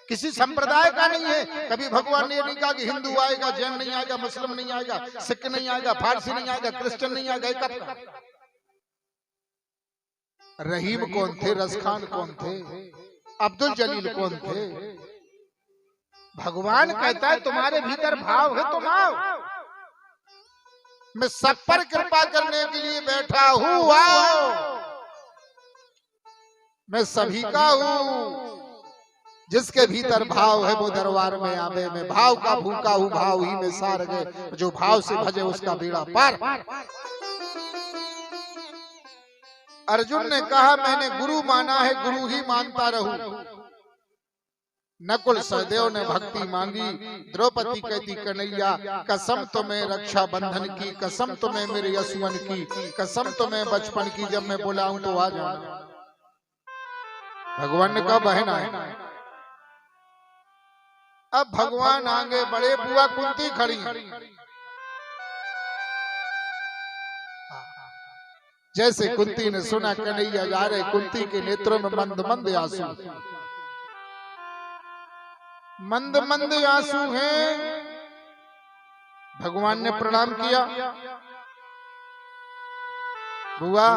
किसी संप्रदाय का नहीं है। कभी भगवान ने नहीं कहा कि हिंदू आएगा, जैन नहीं आएगा, मुस्लिम नहीं आएगा, सिख नहीं आएगा, फारसी नहीं आएगा, क्रिश्चियन नहीं आएगा। एक रहीम कौन थे, रसखान कौन थे, अब्दुल जलील कौन थे? भगवान कहता है तुम्हारे भीतर भाव है, तुम आओ, मैं सब पर कृपा करने के लिए बैठा हूं, आओ, मैं सभी का हूं। जिसके भीतर भाव है वो दरबार में आवे। मैं भाव का भूखा हूं, भाव ही में सार गए, जो भाव से भजे उसका बेड़ा पार। अर्जुन ने कहा मैंने गुरु माना है, गुरु ही मानता रहूं। नकुल सहदेव ने भक्ति मांगी, द्रौपदी कहती कन्हैया कसम तुम्हें रक्षा बंधन की, कसम तुम्हें मेरे यशवन की, कसम तुम्हें बचपन की, जब मैं बुलाऊं तो आ जाना। भगवान ने कहा बहन आए। अब भगवान आगे बड़े, बुआ कुंती खड़ी। जैसे कुंती ने सुना कन्हैया जा रहे, कुंती के नेत्रों में मंद मंद आंसू, मंद मंद आंसू हैं। भगवान ने प्रणाम किया, बुआ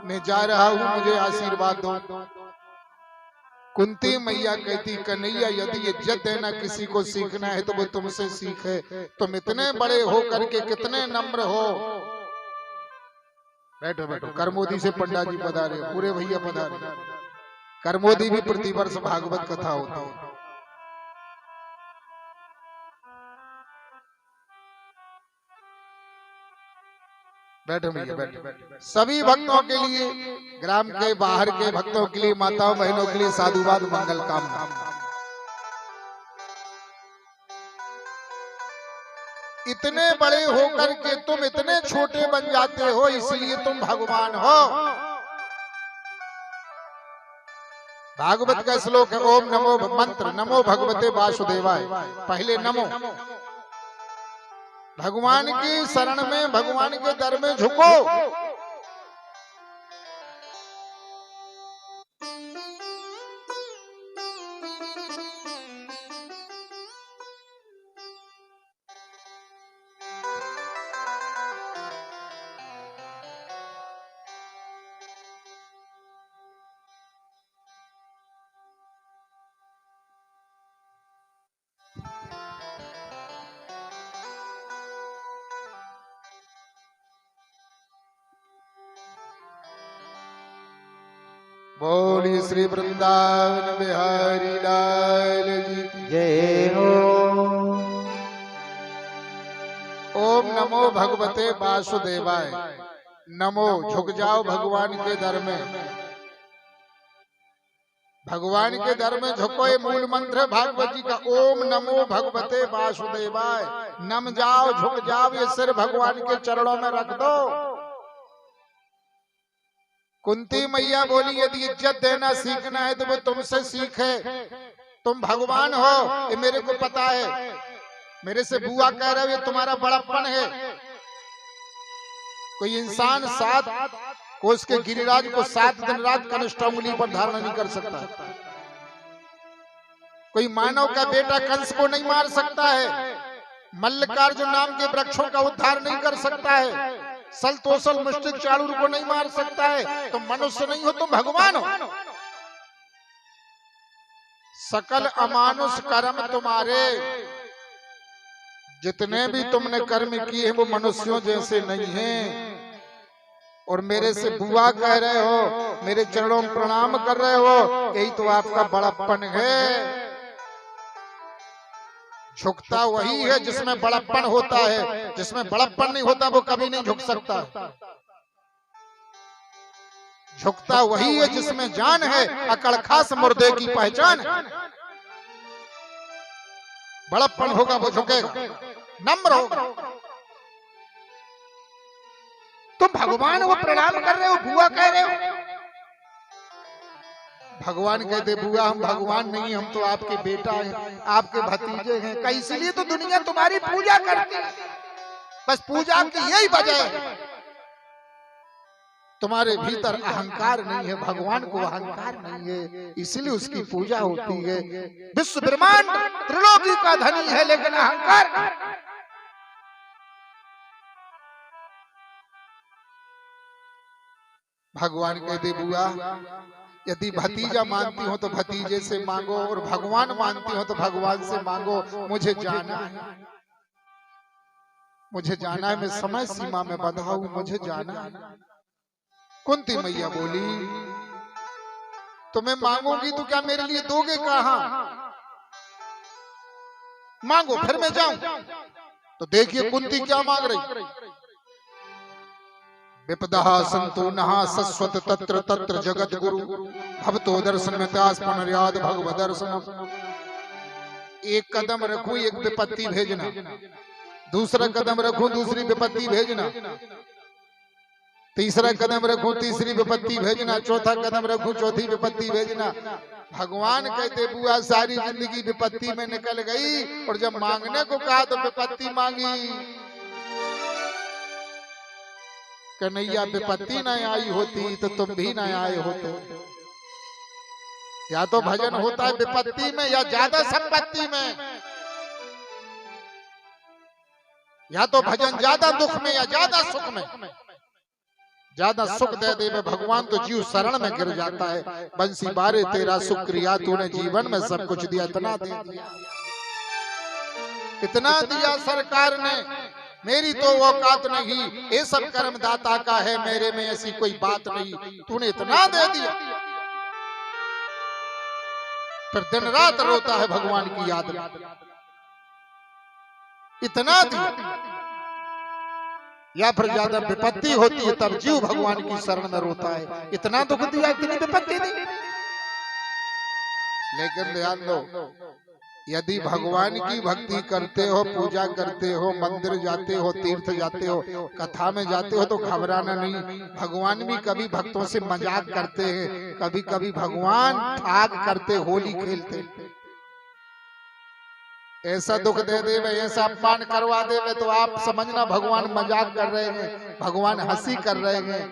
मैं जा रहा हूं, मुझे आशीर्वाद दो। कुंती मैया कहती कन्हैया यदि इज्जत देना किसी को सीखना है तो वो तुमसे सीखे। तुम इतने बड़े हो करके कितने नम्र हो। बैठो बैठो। करमोदी से पंडा जी पधारे, पूरे भैया पधारे। करमोदी भी प्रतिवर्ष भागवत कथा होती है। बैठो भैया बैठो। सभी भक्तों के लिए, ग्राम के बाहर के भक्तों के लिए, माताओं बहनों के लिए साधुवाद मंगल कामना। इतने बड़े होकर के तुम इतने छोटे बन जाते हो, इसलिए तुम भगवान हो। भागवत का श्लोक है ओम नमो, मंत्र नमो भगवते वासुदेवाय। पहले नमो, भगवान की शरण में, भगवान के दर में झुको। बोलिए श्री वृंदावन बिहारी लाल जी जय हो। ओम नमो भगवते वासुदेवाय। नमो, झुक जाओ भगवान के दर में। भगवान के दर में झुको, ये मूल मंत्र है भागवत जी का। ओम नमो भगवते वासुदेवाय। नम जाओ, झुक जाओ, ये सिर भगवान के चरणों में रख दो। कुंती मैया बोली यदि इज्जत देना सीखना है तो वो तुमसे सीखे। तुम भगवान हो, ये मेरे को पता है। मेरे से बुआ कह रहे हो ये तुम्हारा बड़प्पन है। कोई इंसान 7 कोस के गिरिराज को 7 दिन रात कनिष्ठ उंगली पर धारण नहीं कर सकता। कोई मानव का बेटा कंस को नहीं मार सकता है। मल्लिकार्जुन नाम के वृक्षों का उद्धार नहीं कर सकता है। सलतोसल मुष्टिक चाणूर को नहीं मार सकता है। तुम मनुष्य नहीं हो, तुम भगवान हो। सकल अमानुष कर्म तुम्हारे, जितने भी तुमने कर्म किए हैं वो मनुष्यों जैसे नहीं हैं। और मेरे से बुआ कह रहे हो, मेरे चरणों में प्रणाम कर रहे हो, यही तो आपका बड़प्पन है। झुकता वही है जिसमें बड़प्पन होता है। जिसमें बड़प्पन नहीं होता वो कभी नहीं झुक सकता। झुकता वही है जिसमें जान है, अकड़ खास मुर्दे की पहचान है। बड़प्पन होगा वो झुकेगा, नम्र होगा। तुम भगवान वो प्रणाम कर रहे हो, बुआ कह रहे हो। भगवान कहते बुआ हम भगवान नहीं, हम तो आपके बेटा हैं, आपके भतीजे हैं। इसीलिए तो दुनिया तुम्हारी पूजा करती है। बस पूजा की यही वजह है। तुम्हारे भीतर अहंकार नहीं है, भगवान को अहंकार नहीं है, इसलिए उसकी पूजा होती है। विश्व ब्रह्मांड त्रिलोकी का धनी है, लेकिन अहंकार भगवान कहते बुआ यदि भतीजा मानती हो तो भतीजे से मांगो, और भगवान मानती हो तो भगवान से मांगो। मुझे जाना है, मुझे जाना है, मैं समय सीमा में बंधा हूं, मुझे जाना है। कुंती मैया बोली तुम्हें मांगूंगी तो क्या मेरे लिए दोगे कहां? मांगो फिर मैं जाऊं। तो देखिए कुंती क्या मांग रही। विपदः संतो नहा सस्वत तत्र तत्र जगत गुरु भवतो दर्शन में त्यास पुनर्याद भगवद दर्शन। एक कदम रखूं एक विपत्ति भेजना, दूसरा कदम रखूं दूसरी विपत्ति भेजना, तीसरा कदम रखूं तीसरी विपत्ति भेजना, चौथा कदम रखूं चौथी विपत्ति भेजना। भगवान कहते बुआ सारी जिंदगी विपत्ति में निकल गई, और जब मांगने को कहा तो विपत्ति मांगी। कन्हैया विपत्ति न आई होती तो तुम भी न आए होते। या तो भजन होता है विपत्ति में या ज्यादा संपत्ति में, या तो भजन ज्यादा दुख में या ज्यादा सुख में। ज्यादा सुख दे दे भगवान तो जीव शरण में गिर जाता है। बंसी बारे तेरा शुक्रिया, तूने जीवन में सब कुछ दिया, इतना दे दिया, इतना दिया सरकार ने, मेरी तो औकात नहीं, ये सब कर्म दाता का है, मेरे में ऐसी कोई बात नहीं, तूने इतना दे दिया। फिर दिन रात रोता है भगवान की याद में, इतना दिया। या फिर ज्यादा विपत्ति होती है तब जीव भगवान की शरण में रोता है, इतना दुख दिया, इतनी विपत्ति दी। लेकिन ध्यान दो, यदि भगवान की भक्ति करते हो, पूजा करते हो, मंदिर जाते हो, तीर्थ जाते हो, कथा में जाते हो, तो घबराना नहीं। भगवान भी कभी भक्तों से मजाक करते हैं, कभी कभी भगवान ठाग करते, होली खेलते। ऐसा दुख दे देवे, ऐसा अपमान करवा देवे तो आप समझना भगवान मजाक कर रहे हैं, भगवान हंसी कर रहे हैं।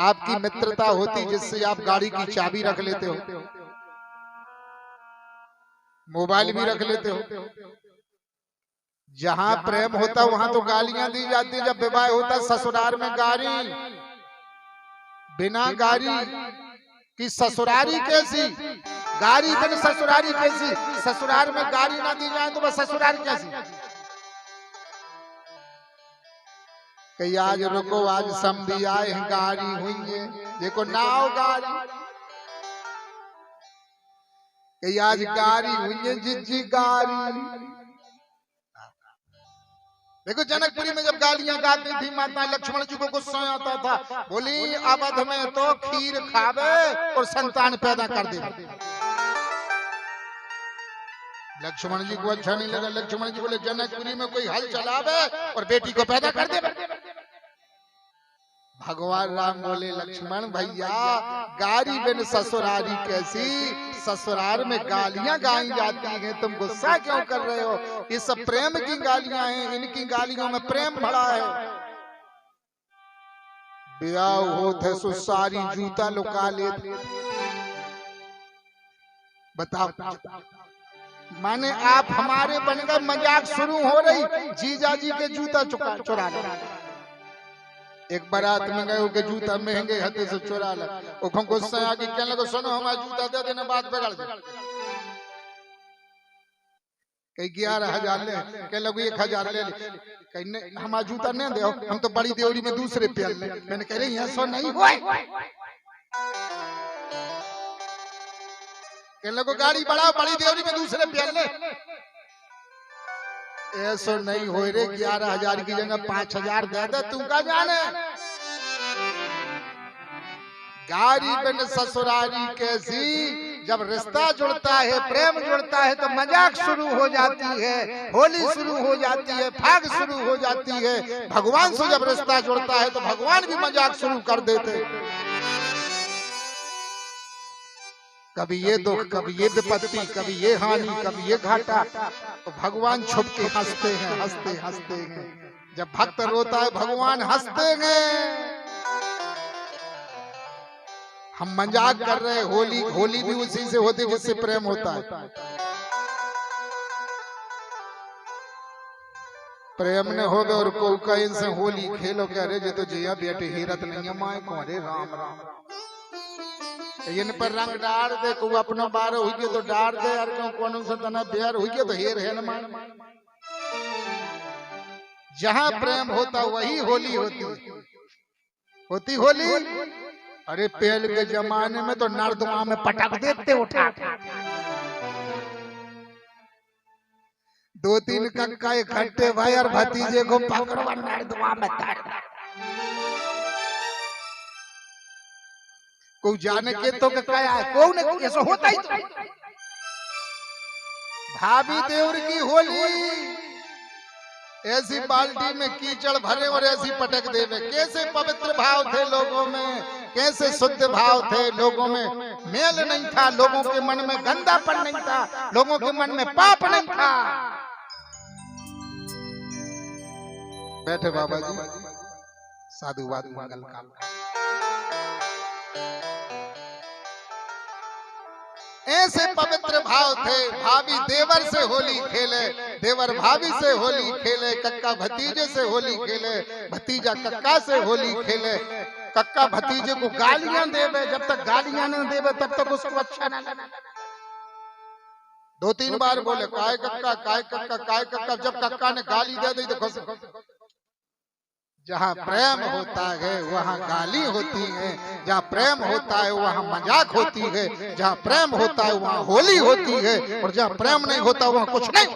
आपकी मित्रता होती जिससे आप गाड़ी की चाबी रख लेते हो, मोबाइल भी रख लेते हो। जहां प्रेम होता वहां तो गालियां दी जाती है। जब विवाह होता ससुराल में गाली, बिना गाली की ससुरारी कैसी, गाली बिन ससुरारी कैसी। ससुराल में गाली ना दी जाए तो बस ससुराल कैसी। कहीं आज रुको, आज समझी आए हैं, गाली हुई है, देखो नाव गाली। कहीं आज गाली हुई है, जिज्जी गाली। देखो जनकपुरी में जब गालियां गाती थी माता, लक्ष्मण जी को गुस्सा आता था, बोली अवध में तो खीर खावे और संतान पैदा कर दे। लक्ष्मण जी को अच्छा नहीं लगा। लक्ष्मण जी बोले जनकपुरी में कोई हल चलावे और बेटी को पैदा कर दे। भगवान राम बोले लक्ष्मण भैया, गाली बिन ससुरारी कैसी, ससुराल में गालियां गाई जाती हैं, तुम गुस्सा क्यों कर रहे हो? ये सब प्रेम की गालियां हैं, इनकी गालियों में प्रेम भरा है। ब्याह होते सो सारी जूता लुका लेते। बताओ, माने आप हमारे बन गए, मजाक शुरू हो रही, जीजा जी के जूता चुरा ले। एक बारात में गए के जूता महंगे हाथे से चुरा ला। ओखों गुस्सा आके कहने लगे सुनो हमारा जूता दे देना, बात बिगड़ दे। कहीं 11,000 ले, कहने लगे 1,000 ले। कहीं हमारा जूता नहीं दे, हम तो बड़ी देवरी में दूसरे पे ले। मैंने कह रही ऐसा नहीं हुआ। कहने लगे गाड़ी बढ़ाओ, बड़ी देवरी में दूसरे पे ले। ऐसा नहीं हो रे, 11,000 की जगह 5,000 दे दे, तू क्या जाने। गाड़ी बिन ससुरारी कैसी, जब रिश्ता जुड़ता है, प्रेम जुड़ता है तो मजाक शुरू हो जाती है, होली शुरू हो जाती है, फाग शुरू हो जाती है। भगवान से जब रिश्ता जुड़ता है तो भगवान भी मजाक शुरू कर देते। कभी ये दुख, कभी ये विपत्ति, कभी ये हानि, कभी ये घाटा, तो भगवान छुप के हंसते हैं, हंसते हंसते हैं। जब भक्त रोता है भगवान हंसते हैं। हम मजाक कर रहे हैं। होली होली भी उसी से होती जिससे प्रेम होता है। प्रेम ने हो गए और को कहीं से होली खेलो क्या रे जो तो जिया बेटे हीरत नहीं है माए को रे राम राम इन पर रंग डार दे को अपना बार हुई के तो डार दे यार क्यों कोनो से तना बेर हुई के तो हेर है न मान। जहां प्रेम होता वही होली होती होली। अरे पहले के जमाने में तो नर्दमा में पटक देते उठा 2-3 कक्का इकट्ठे भाई और भतीजे को पकड़वा नर्दमा में ताड़ को जाने के तो क्या है कौन ऐसा होता ही तो। भाभी देवर की होली ऐसी बाल्टी में कीचड़ भरे और ऐसी पटक देवे। कैसे पवित्र भाव थे लोगों में, कैसे शुद्ध भाव थे लोगों में। मेल नहीं था, लोगों के मन में गंदापन नहीं था, लोगों के मन में पाप नहीं था। बैठे बाबा जी साधुवाद मंगल काम। ऐसे पवित्र भाव थे। भाभी देवर से होली खेले, देवर भाभी से होली खेले, कक्का भतीजे से होली खेले, भतीजा कक्का से होली खेले। कक्का भतीजे को गालियां देवे, जब तक गालियां न देवे तब तक उसको अच्छा न लगे। 2-3 बार बोले काय कक्का काय कक्का काय कक्का। जब कक्का ने गाली दे दी तो खुश। जहाँ प्रेम होता है वहाँ गाली होती है, जहाँ प्रेम होता है वहाँ मजाक होती है, जहाँ प्रेम होता है वहाँ होली होती है, और जहाँ प्रेम नहीं होता वहाँ कुछ नहीं।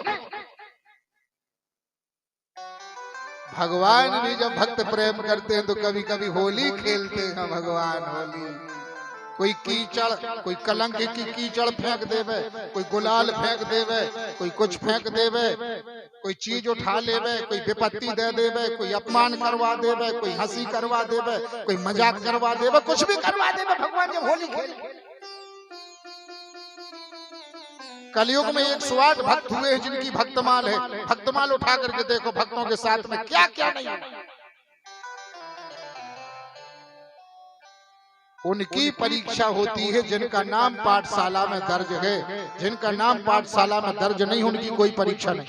भगवान भी जब भक्त प्रेम करते हैं तो कभी कभी होली खेलते हैं। भगवान होली कोई कीचड़, कोई कलंक की कीचड़ फेंक देवे, कोई गुलाल फेंक देवे, कोई कुछ फेंक देवे, कोई चीज उठा लेवे, कोई विपत्ति दे देवे, कोई अपमान करवा देवे, कोई हंसी करवा देवे, कोई मजाक करवा देवे, कुछ भी करवा देवे। भगवान जब होली खेले। कलयुग में 108 भक्त हुए हैं जिनकी भक्तमाल है। भक्तमाल उठा करके देखो भक्तों के साथ में क्या क्या नहीं है। उनकी परीक्षा होती है जिनका नाम पाठशाला में दर्ज है। जिनका नाम पाठशाला में दर्ज नहीं उनकी कोई परीक्षा नहीं।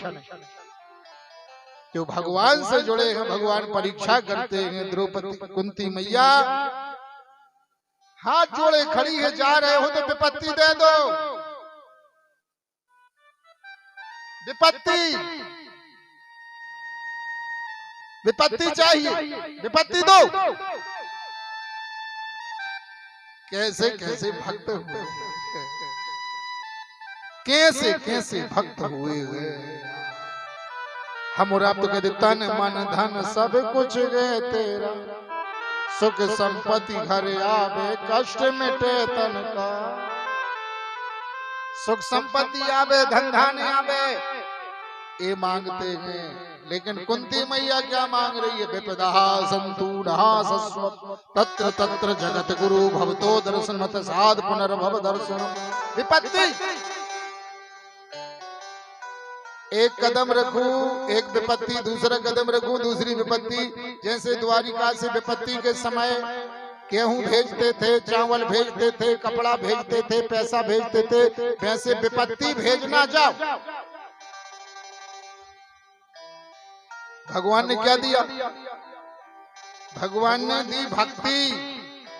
जो भगवान से जुड़े हैं भगवान परीक्षा करते हैं। द्रौपदी कुंती मैया हाथ जोड़े खड़ी है, जा रहे हो तो विपत्ति दे दो, विपत्ति विपत्ति चाहिए, विपत्ति दो। कैसे कैसे भक्त हुए, कैसे कैसे भक्त हुए। हम और आप तो कहते तन मन धन सब कुछ गए तेरा, सुख संपत्ति घर आवे कष्ट मिटे तन का। सुख संपत्ति आवे धन धान आवे ये मांगते हैं, लेकिन कुंती मैया क्या मांग रही है। विपदा संतूढ़ा सस्वत तत्र तत्र जगत गुरु भवतो दर्शन मत साध पुनर्भव दर्शन। विपत्ति एक कदम रखूं एक विपत्ति, दूसरा कदम रखूं दूसरी विपत्ति। जैसे द्वारिका से विपत्ति के समय गेहूं भेजते थे, चावल भेजते थे, कपड़ा भेजते थे, पैसा भेजते थे, वैसे विपत्ति भेजना जाओ। भगवान ने क्या दिया? भगवान ने दी भक्ति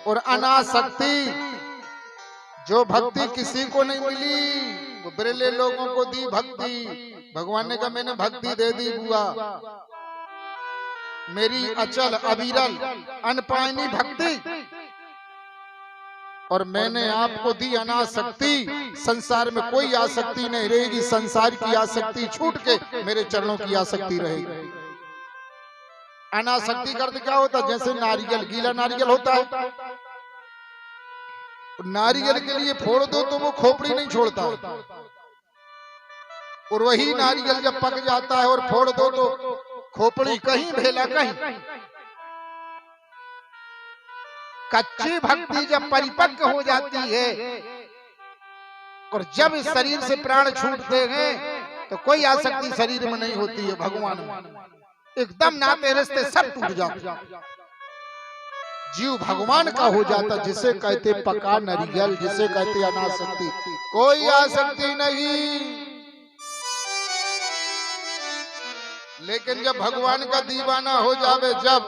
और अनासक्ति। जो भक्ति किसी को नहीं मिली वो बिरले लोगों को दी भक्ति। भगवान ने कहा मैंने भक्ति दे दी बुआ, मेरी अचल अविरल अनपायनी भक्ति, और मैंने आपको दी अनासक्ति। संसार में कोई आसक्ति नहीं रहेगी, संसार की आसक्ति छूट के मेरे चरणों की आसक्ति रहेगी। अनासक्ति करते क्या होता? जैसे नारियल, गीला नारियल होता है, नारियल के लिए फोड़ दो तो वो खोपड़ी नहीं छोड़ता, और वही नारियल जब पक जाता है और फोड़ दो तो खोपड़ी कहीं भेला कहीं। कच्ची भक्ति जब परिपक्व हो जाती है और जब इस शरीर से प्राण छूटते हैं तो कोई आसक्ति शरीर में नहीं होती है। भगवान में एकदम नाते रिश्ते सब टूट जाते। जीव भगवान का हो जाता, जिसे कहते पका नरियल, जिसे कहते अनासक्ति, कोई आसक्ति नहीं। लेकिन जब भगवान का दीवाना हो जावे, जब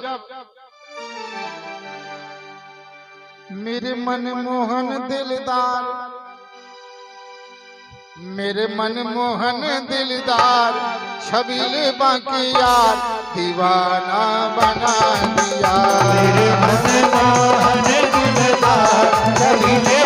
मेरे मनमोहन दिलदार, मेरे मनमोहन दिलदार, छबीले बाकी यार दीवाना बना दिया। मेरे मनमोहन दिलदार, छबीले